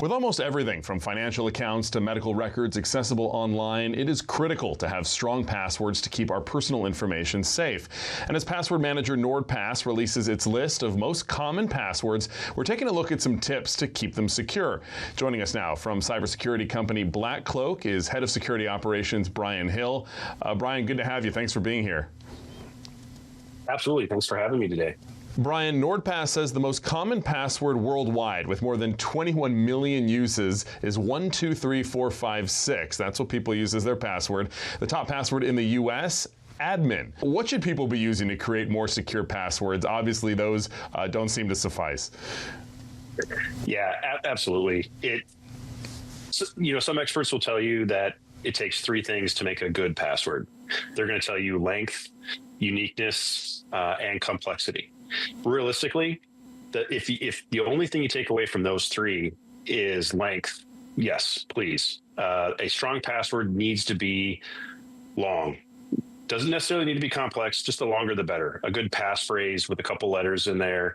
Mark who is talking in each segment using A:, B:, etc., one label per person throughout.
A: With almost everything from financial accounts to medical records accessible online, it is critical to have strong passwords to keep our personal information safe. And as password manager NordPass releases its list of most common passwords, we're taking a look at some tips to keep them secure. Joining us now from cybersecurity company BlackCloak is Head of Security Operations Brian Hill. Brian, good to have you. Thanks for being here.
B: Absolutely. Thanks for having me today.
A: Brian, NordPass says the most common password worldwide with more than 21 million uses is 123456. That's what people use as their password. The top password in the US, admin. What should people be using to create more secure passwords? Obviously, those don't seem to suffice.
B: Yeah, absolutely. Some experts will tell you that it takes three things to make a good password. They're going to tell you length, uniqueness, and complexity. Realistically, if the only thing you take away from those three is length, yes, please. A strong password needs to be long. Doesn't necessarily need to be complex, just the longer the better. A good passphrase with a couple letters in there,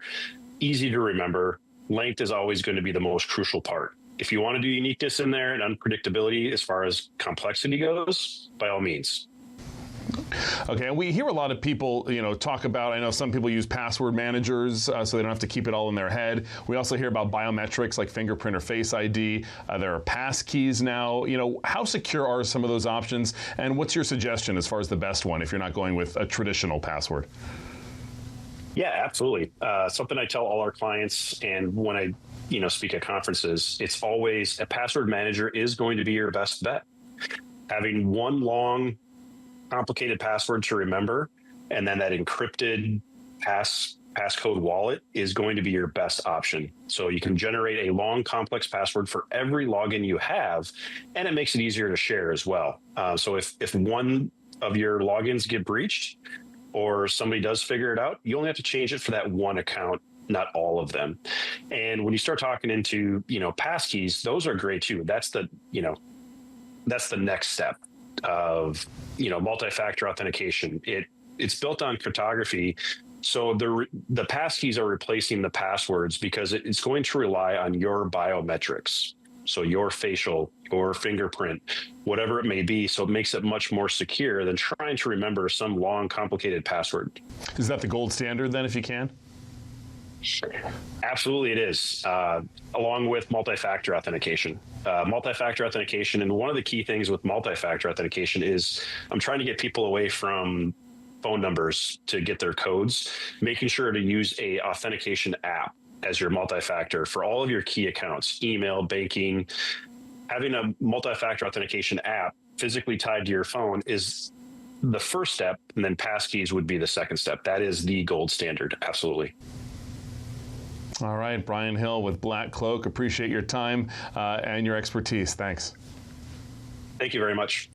B: easy to remember. Length is always going to be the most crucial part. If you want to do uniqueness in there and unpredictability as far as complexity goes, by all means.
A: Okay, and we hear a lot of people, talk about, I know some people use password managers so they don't have to keep it all in their head. We also hear about biometrics like fingerprint or Face ID. There are pass keys now. How secure are some of those options? And what's your suggestion as far as the best one if you're not going with a traditional password?
B: Yeah, absolutely. Something I tell all our clients, and when I speak at conferences, it's always a password manager is going to be your best bet. Having one long, complicated password to remember, and then that encrypted passcode wallet is going to be your best option. So you can generate a long, complex password for every login you have, and it makes it easier to share as well. So if one of your logins get breached, or somebody does figure it out, you only have to change it for that one account, not all of them. And when you start talking into, passkeys, those are great too. That's the next step of, multi-factor authentication. It's built on cryptography. So the passkeys are replacing the passwords because it's going to rely on your biometrics. So your facial, your fingerprint, whatever it may be. So it makes it much more secure than trying to remember some long, complicated password.
A: Is that the gold standard then, if you can?
B: Absolutely, it is. Along with multi-factor authentication. Multi-factor authentication, and one of the key things with multi-factor authentication is I'm trying to get people away from phone numbers to get their codes, making sure to use a authentication app as your multi-factor for all of your key accounts, email, banking. Having a multi-factor authentication app physically tied to your phone is the first step, and then passkeys would be the second step. That is the gold standard. Absolutely.
A: All right, Brian Hill with BlackCloak. Appreciate your time and your expertise. Thanks.
B: Thank you very much.